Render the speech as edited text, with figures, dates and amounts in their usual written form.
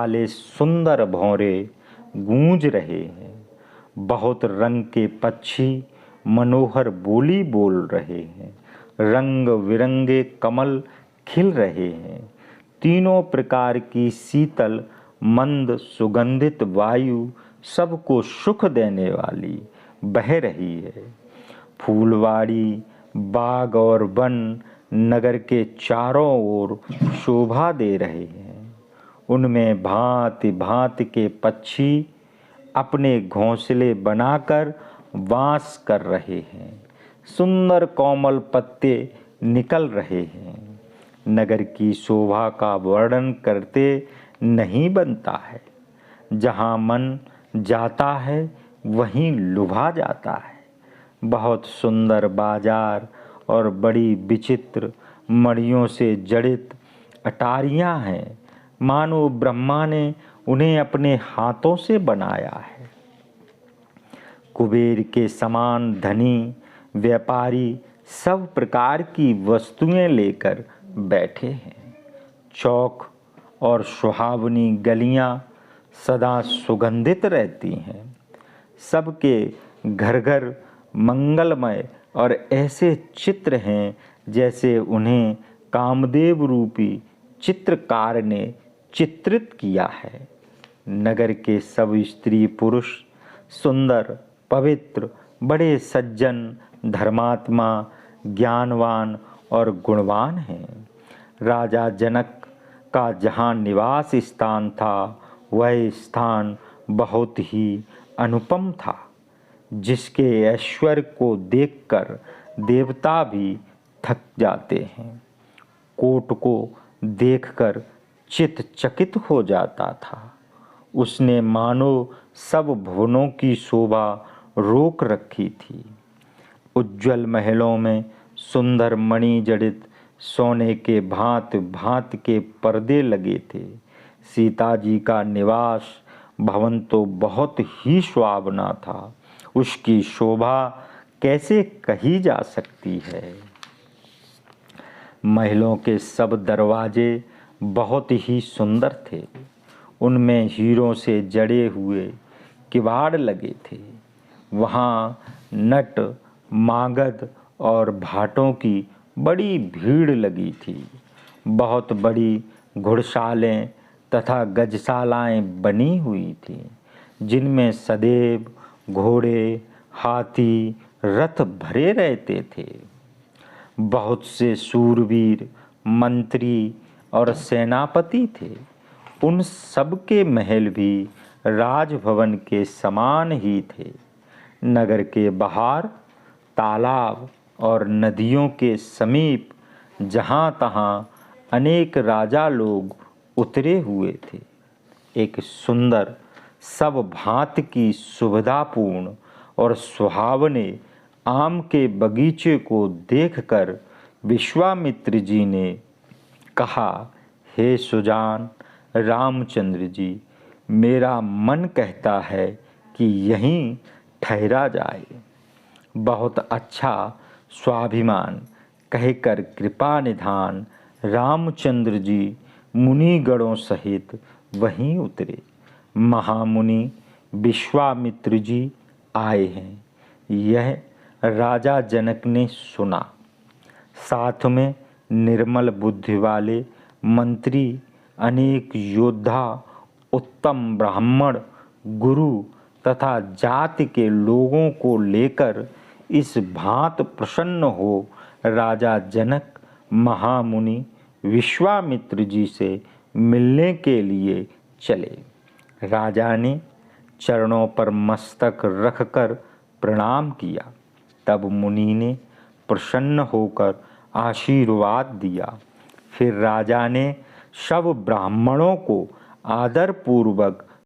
वाले सुंदर भौरे गूंज रहे हैं। बहुत रंग के पक्षी मनोहर बोली बोल रहे हैं। रंग बिरंगे कमल खिल रहे हैं। तीनों प्रकार की शीतल मंद सुगंधित वायु सबको सुख देने वाली बह रही है। फूलवाड़ी, बाग और वन नगर के चारों ओर शोभा दे रहे हैं। उनमें भांति भांति के पक्षी अपने घोंसले बनाकर वास कर रहे हैं। सुंदर कोमल पत्ते निकल रहे हैं। नगर की शोभा का वर्णन करते नहीं बनता है। जहाँ मन जाता है वहीं लुभा जाता है। बहुत सुंदर बाजार और बड़ी विचित्र मणियों से जड़ित अटारियां हैं। मानो ब्रह्मा ने उन्हें अपने हाथों से बनाया है। कुबेर के समान धनी व्यापारी सब प्रकार की वस्तुएं लेकर बैठे हैं। चौक और सुहावनी गलियां सदा सुगंधित रहती हैं। सबके घर घर मंगलमय और ऐसे चित्र हैं जैसे उन्हें कामदेव रूपी चित्रकार ने चित्रित किया है। नगर के सब स्त्री पुरुष सुंदर, पवित्र, बड़े सज्जन, धर्मात्मा, ज्ञानवान और गुणवान हैं। राजा जनक का जहाँ निवास स्थान था वह स्थान बहुत ही अनुपम था, जिसके ऐश्वर्य को देखकर देवता भी थक जाते हैं। कोट को देखकर चित्त चकित हो जाता था। उसने मानो सब भुवनों की शोभा रोक रखी थी। उज्ज्वल महलों में सुंदर मणि जड़ित सोने के भांति भांति के पर्दे लगे थे। सीता जी का निवास भवन तो बहुत ही सुहावना था। उसकी शोभा कैसे कही जा सकती है। महलों के सब दरवाजे बहुत ही सुंदर थे। उनमें हीरों से जड़े हुए किवाड़ लगे थे। वहाँ नट, मागध और भाटों की बड़ी भीड़ लगी थी। बहुत बड़ी घुड़शालें तथा गजशालाएं बनी हुई थीं, जिनमें सदैव घोड़े, हाथी, रथ भरे रहते थे। बहुत से शूरवीर, मंत्री और सेनापति थे। उन सब के महल भी राजभवन के समान ही थे। नगर के बाहर तालाब और नदियों के समीप जहाँ तहाँ अनेक राजा लोग उतरे हुए थे। एक सुंदर सब भांति की सुविधापूर्ण और सुहावने आम के बगीचे को देखकर विश्वामित्र जी ने कहा, हे सुजान रामचंद्र जी, मेरा मन कहता है कि यहीं ठहरा जाए। बहुत अच्छा स्वाभिमान कहकर कृपा निधान रामचंद्र जी मुनिगणों सहित वहीं उतरे। महामुनि विश्वामित्र जी आए हैं, यह राजा जनक ने सुना। साथ में निर्मल बुद्धि वाले मंत्री, अनेक योद्धा, उत्तम ब्राह्मण, गुरु तथा जाति के लोगों को लेकर इस भांत प्रसन्न हो राजा जनक महामुनि विश्वामित्र जी से मिलने के लिए चले। राजा ने चरणों पर मस्तक रखकर प्रणाम किया। तब मुनि ने प्रसन्न होकर आशीर्वाद दिया। फिर राजा ने सब ब्राह्मणों को आदरपूर्वक